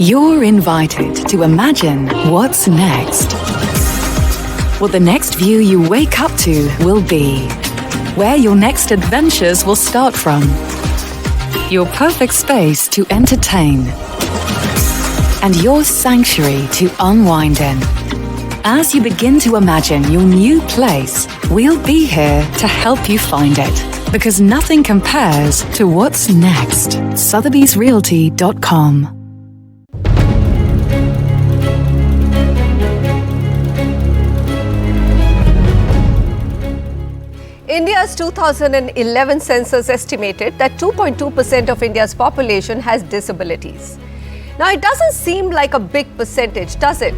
You're invited to imagine what's next. What the next view you wake up to will be. Where your next adventures will start from. Your perfect space to entertain. And your sanctuary to unwind in. As you begin to imagine your new place, we'll be here to help you find it. Because nothing compares to what's next. Sotheby'sRealty.com. India's 2011 census estimated that 2.2% of India's population has disabilities. Now, it doesn't seem like a big percentage, does it?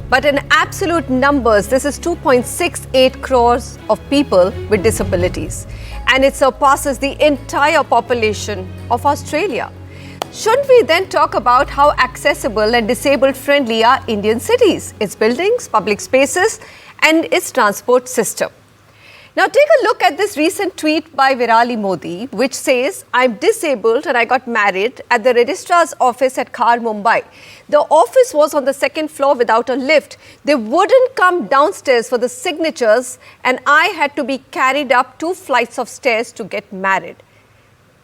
But in absolute numbers, this is 2.68 crores of people with disabilities. And it surpasses the entire population of Australia. Shouldn't we then talk about how accessible and disabled-friendly are Indian cities, its buildings, public spaces, and its transport system? Now take a look at this recent tweet by Virali Modi, which says, "I'm disabled and I got married at the registrar's office at Khar, Mumbai. The office was on the second floor without a lift. They wouldn't come downstairs for the signatures and I had to be carried up 2 flights of stairs to get married."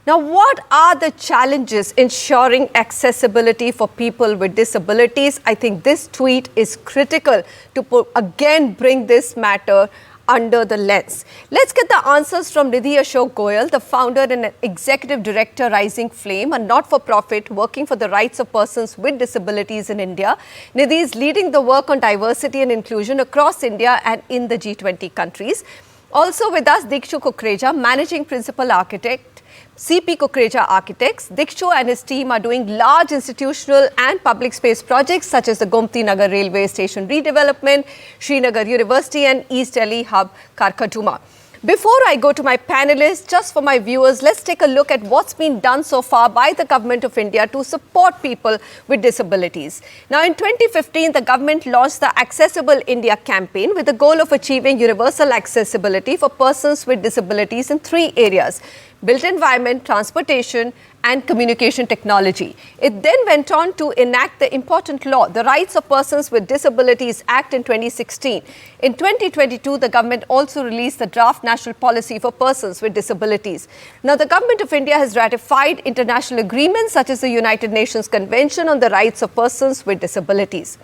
Now, what are the challenges ensuring accessibility for people with disabilities? I think this tweet is critical to again bring this matter under the lens. Let's get the answers from Nidhi Ashok Goyal, the founder and executive director, Rising Flame, a not-for-profit working for the rights of persons with disabilities in India. Nidhi is leading the work on diversity and inclusion across India and in the G20 countries. Also with us, Dikshu Kukreja, managing principal architect, CP Kukreja Architects. Dikshu and his team are doing large institutional and public space projects such as the Gomti Nagar Railway Station redevelopment, Srinagar University and East Delhi Hub Karkatuma. Before I go to my panelists, just for my viewers, let's take a look at what's been done so far by the Government of India to support people with disabilities. Now, in 2015, the government launched the Accessible India campaign with the goal of achieving universal accessibility for persons with disabilities in 3 areas: built environment, transportation, and communication technology. It then went on to enact the important law, the Rights of Persons with Disabilities Act in 2016. In 2022, the government also released the draft national policy for persons with disabilities. Now, the government of India has ratified international agreements such as the United Nations Convention on the Rights of Persons with Disabilities.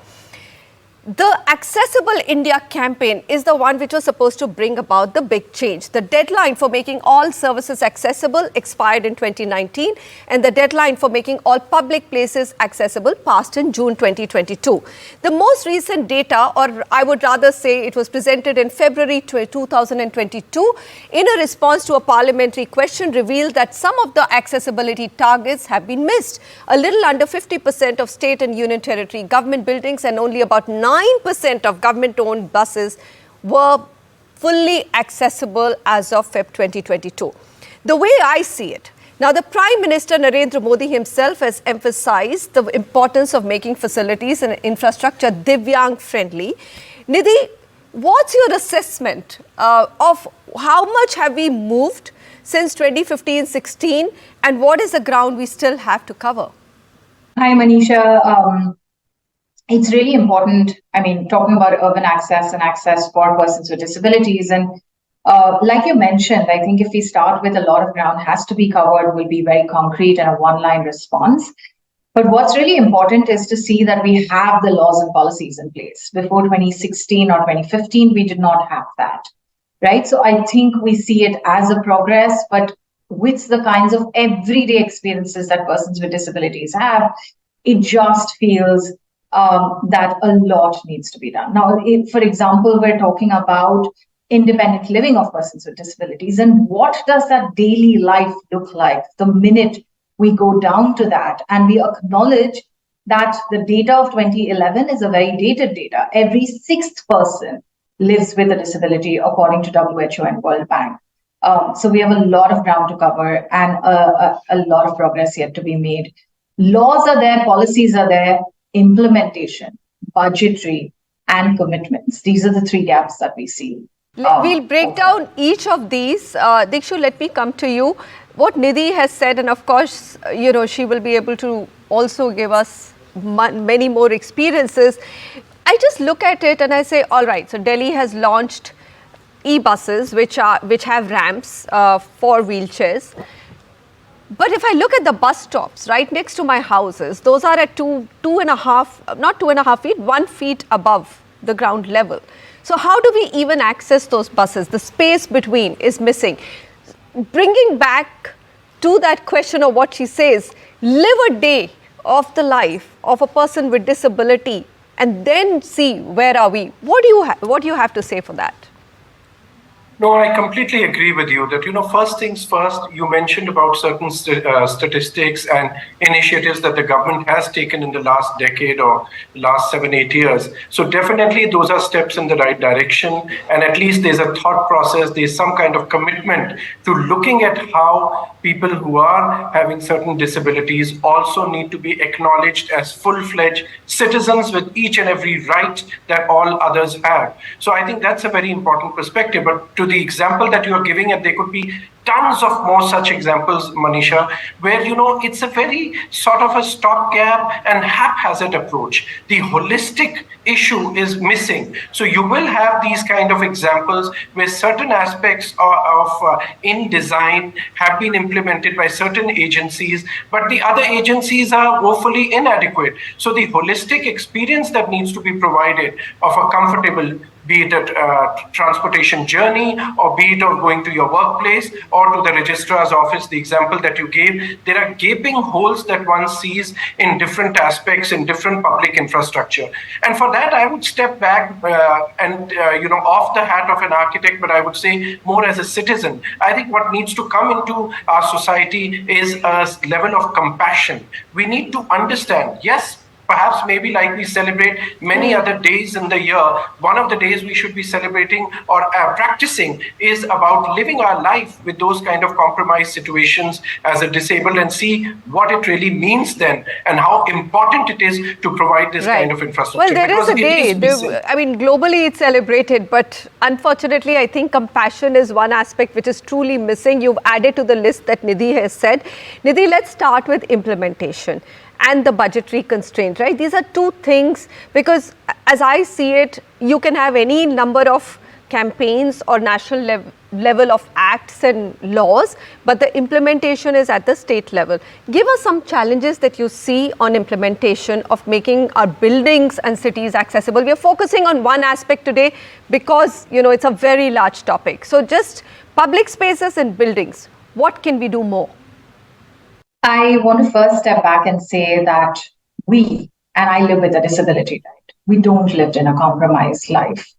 The Accessible India campaign is the one which was supposed to bring about the big change. The deadline for making all services accessible expired in 2019, and the deadline for making all public places accessible passed in June 2022. The most recent data, or I would rather say it was presented in February 2022, in a response to a parliamentary question, revealed that some of the accessibility targets have been missed. A little under 50% of state and union territory government buildings and only about 9% of government-owned buses were fully accessible as of Feb 2022. The way I see it, now the Prime Minister Narendra Modi himself has emphasized the importance of making facilities and infrastructure Divyang friendly. Nidhi, what's your assessment of how much have we moved since 2015-16 and what is the ground we still have to cover? Hi, Manisha. It's really important, talking about urban access and access for persons with disabilities. And like you mentioned, I think if we start with a lot of ground has to be covered, will be very concrete and a one-line response. But what's really important is to see that we have the laws and policies in place. Before 2016 or 2015, we did not have that, right? So I think we see it as a progress, but with the kinds of everyday experiences that persons with disabilities have, it just feels that a lot needs to be done. Now, if, for example, we're talking about independent living of persons with disabilities, and what does that daily life look like the minute we go down to that and we acknowledge that the data of 2011 is a very dated data. Every 6th person lives with a disability according to WHO and World Bank. So we have a lot of ground to cover and a lot of progress yet to be made. Laws are there, policies are there, implementation, budgetary, and commitments. These are the 3 gaps that we see. We'll break down each of these. Dikshu, let me come to you. What Nidhi has said, and of course, she will be able to also give us many more experiences. I just look at it and I say, all right, so Delhi has launched e-buses which have ramps for wheelchairs. But if I look at the bus stops right next to my houses, those are at not 2.5 feet, 1 feet above the ground level. So how do we even access those buses? The space between is missing. Bringing back to that question of what she says, live a day of the life of a person with disability and then see where are we. What do you have to say for that? No, I completely agree with you that, first things first, you mentioned about certain statistics and initiatives that the government has taken in the last decade or last 7-8 years. So definitely those are steps in the right direction. And at least there's a thought process, there's some kind of commitment to looking at how people who are having certain disabilities also need to be acknowledged as full-fledged citizens with each and every right that all others have. So I think that's a very important perspective. But to the example that you are giving, and there could be tons of more such examples, Manisha, where, it's a very sort of a stopgap and haphazard approach. The holistic issue is missing. So you will have these kind of examples where certain aspects in design have been implemented by certain agencies, but the other agencies are woefully inadequate. So the holistic experience that needs to be provided of a comfortable, be it a transportation journey, or be it of going to your workplace or to the registrar's office, the example that you gave, there are gaping holes that one sees in different aspects in different public infrastructure. And for that, I would step back and off the hat of an architect, but I would say more as a citizen. I think what needs to come into our society is a level of compassion. We need to understand, yes, perhaps maybe like we celebrate many other days in the year, one of the days we should be celebrating or practicing is about living our life with those kind of compromised situations as a disabled, and see what it really means then and how important it is to provide this kind of infrastructure. Well, there is a day, globally it's celebrated, but unfortunately I think compassion is one aspect which is truly missing. You've added to the list that Nidhi has said. Nidhi, let's start with implementation and the budgetary constraint, right? These are two things, because as I see it, you can have any number of campaigns or national level of acts and laws, but the implementation is at the state level. Give us some challenges that you see on implementation of making our buildings and cities accessible. We are focusing on one aspect today because, it's a very large topic. So just public spaces and buildings, what can we do more? I want to first step back and say that and I live with a disability, right? We don't live in a compromised life.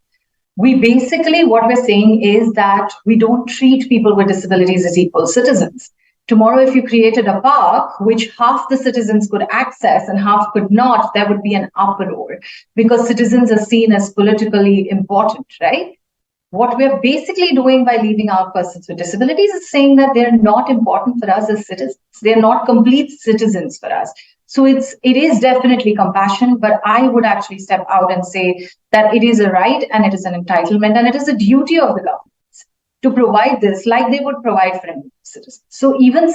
We basically, what we're saying is that we don't treat people with disabilities as equal citizens. Tomorrow, if you created a park which half the citizens could access and half could not, there would be an uproar because citizens are seen as politically important, right? What we're basically doing by leaving out persons with disabilities is saying that they're not important for us as citizens. They're not complete citizens for us. So it is definitely compassion, but I would actually step out and say that it is a right and it is an entitlement and it is a duty of the government to provide this like they would provide for any citizen. So even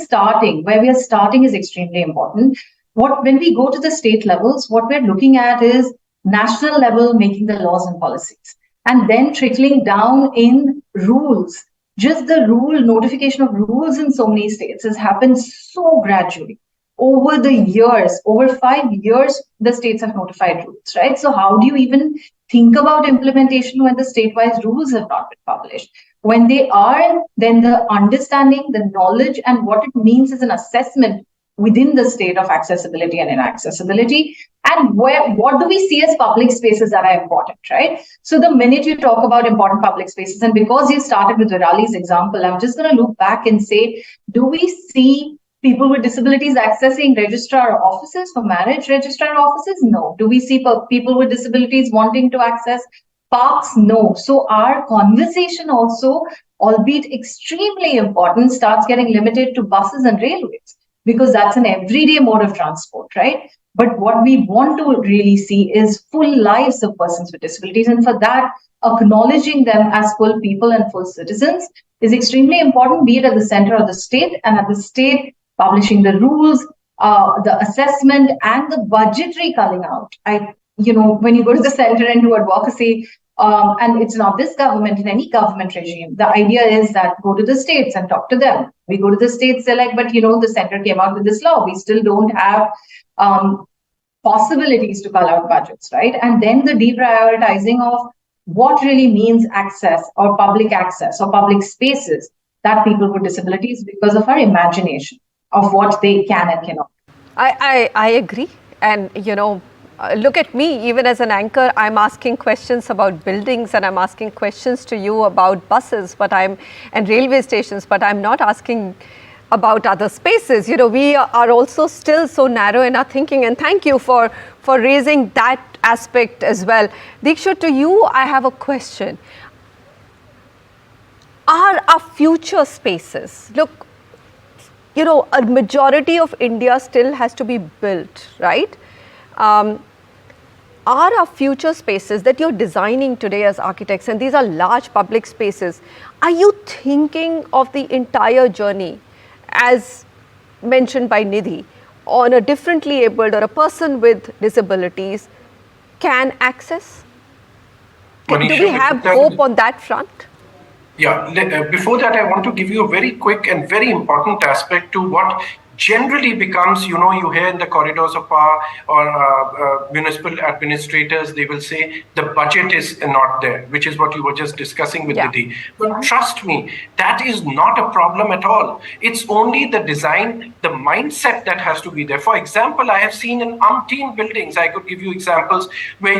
where we are starting is extremely important. When we go to the state levels, what we're looking at is national level making the laws and policies, and then trickling down in rules. Just the notification of rules in so many states has happened so gradually. Over the years, over 5 years, the states have notified rules, right? So how do you even think about implementation when the state-wise rules have not been published? When they are, then the understanding, the knowledge, and what it means is an assessment within the state of accessibility and inaccessibility, and what do we see as public spaces that are important, right? So the minute you talk about important public spaces, and because you started with Virali's example, I'm just going to look back and say, do we see people with disabilities accessing registrar offices for marriage registrar offices? No. Do we see people with disabilities wanting to access parks? No. So our conversation also, albeit extremely important, starts getting limited to buses and railways, because that's an everyday mode of transport, right? But what we want to really see is full lives of persons with disabilities. And for that, acknowledging them as full people and full citizens is extremely important, be it at the center of the state, and at the state, publishing the rules, the assessment and the budgetary culling out. When you go to the center and do advocacy, and it's not this government, in any government regime, the idea is that go to the states and talk to them. We go to the states, they're like, but the center came out with this law. We still don't have possibilities to cull out budgets, right? And then the deprioritizing of what really means access or public spaces that people with disabilities, because of our imagination of what they can and cannot. I agree. And, look at me, even as an anchor, I'm asking questions about buildings and I'm asking questions to you about buses, and railway stations, but I'm not asking about other spaces. We are also still so narrow in our thinking, and thank you for raising that aspect as well. Dikshu, to you, I have a question. Are our future spaces, look, a majority of India still has to be built, right? Are our future spaces that you're designing today as architects, and these are large public spaces, are you thinking of the entire journey, as mentioned by Nidhi, on a differently abled or a person with disabilities can access? Manisha, do we have hope on that front? Yeah, before that, I want to give you a very quick and very important aspect to what generally becomes, you hear in the corridors of power or municipal administrators, they will say the budget is not there, which is what you were just discussing with Nidhi. But trust me, that is not a problem at all. It's only the design, the mindset that has to be there. For example, I have seen in umpteen buildings, I could give you examples where,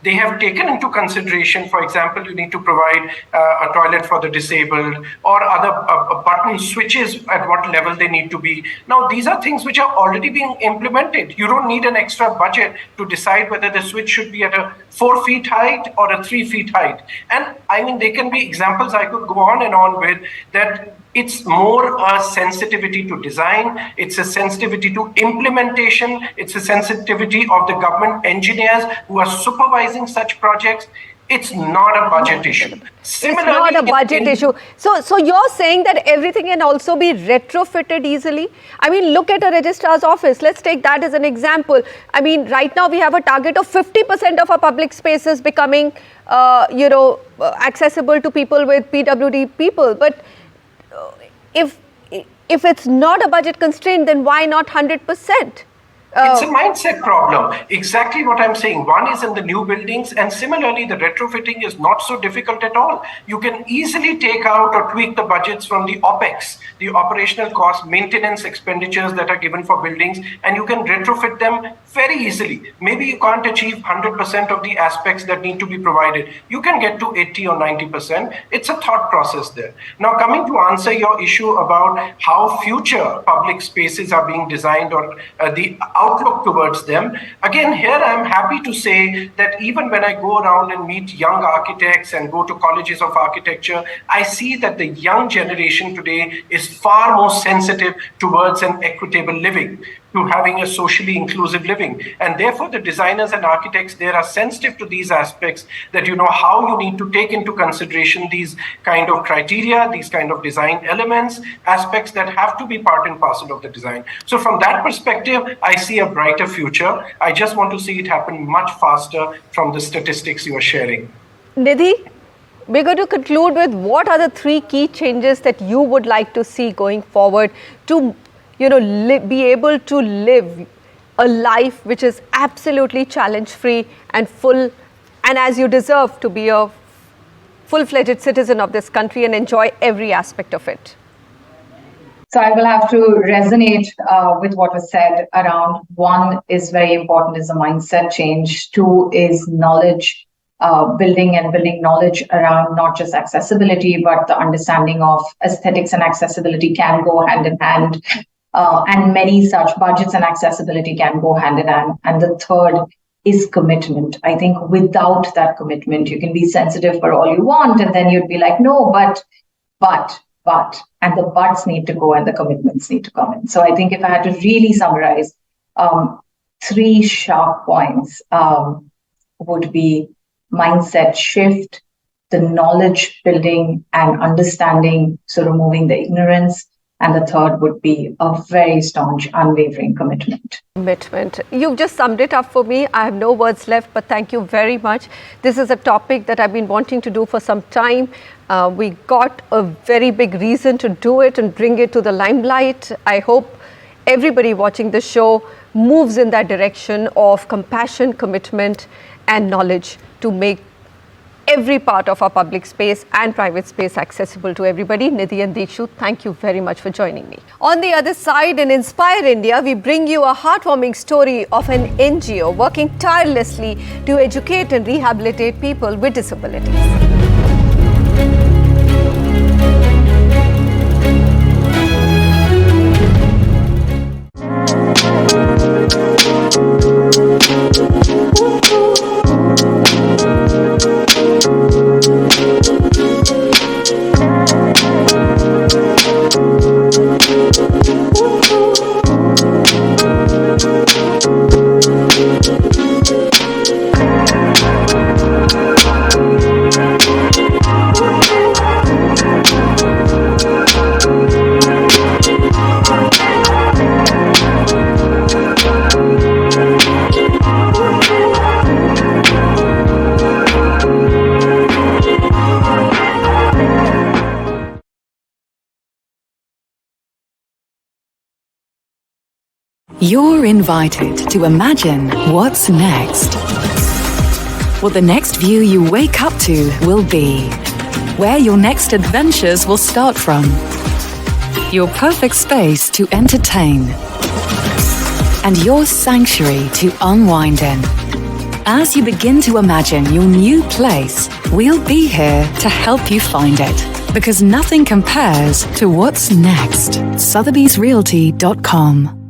they have taken into consideration, for example, you need to provide a toilet for the disabled or other button switches at what level they need to be. Now, these are things which are already being implemented. You don't need an extra budget to decide whether the switch should be at a 4 feet height or a 3 feet height. And I mean, there can be examples I could go on and on with that. It's more a sensitivity to design. It's a sensitivity to implementation. It's a sensitivity of the government engineers who are supervising such projects. It's not a budget issue. Similarly, it's not a budget issue. So you're saying that everything can also be retrofitted easily? I mean, look at a registrar's office. Let's take that as an example. I mean, right now we have a target of 50% of our public spaces becoming, accessible to people with PwD people. But if it's not a budget constraint, then why not 100%? It's a mindset problem. Exactly what I'm saying. One is in the new buildings, and similarly, the retrofitting is not so difficult at all. You can easily take out or tweak the budgets from the OPEX, the operational cost, maintenance expenditures that are given for buildings, and you can retrofit them very easily. Maybe you can't achieve 100% of the aspects that need to be provided. You can get to 80 or 90%. It's a thought process there. Now, coming to answer your issue about how future public spaces are being designed or the outlook towards them. Again, here I'm happy to say that even when I go around and meet young architects and go to colleges of architecture, I see that the young generation today is far more sensitive towards an equitable living, to having a socially inclusive living. And therefore, the designers and architects there are sensitive to these aspects, that how you need to take into consideration these kind of criteria, these kind of design elements, aspects that have to be part and parcel of the design. So from that perspective, I see a brighter future. I just want to see it happen much faster from the statistics you are sharing. Nidhi, we're going to conclude with what are the 3 key changes that you would like to see going forward to be able to live a life which is absolutely challenge-free and full, and as you deserve to be a full-fledged citizen of this country and enjoy every aspect of it. So I will have to resonate with what was said around 1 is very important, is a mindset change. 2 is knowledge building and building knowledge around not just accessibility, but the understanding of aesthetics and accessibility can go hand in hand. And many such budgets and accessibility can go hand in hand. And the 3rd is commitment. I think without that commitment, you can be sensitive for all you want, and then you'd be like, no, but, and the buts need to go and the commitments need to come in. So I think if I had to really summarize, 3 sharp points would be mindset shift, the knowledge building and understanding, so removing the ignorance, And the third would be a very staunch, unwavering commitment. You've just summed it up for me. I have no words left, but thank you very much. This is a topic that I've been wanting to do for some time. We got a very big reason to do it and bring it to the limelight. I hope everybody watching the show moves in that direction of compassion, commitment, and knowledge to make every part of our public space and private space accessible to everybody. Nidhi and Dikshu, thank you very much for joining me. On the other side, in Inspire India, we bring you a heartwarming story of an NGO working tirelessly to educate and rehabilitate people with disabilities. You're invited to imagine what's next. What the next view you wake up to will be. Where your next adventures will start from. Your perfect space to entertain. And your sanctuary to unwind in. As you begin to imagine your new place, we'll be here to help you find it. Because nothing compares to what's next. Sotheby'sRealty.com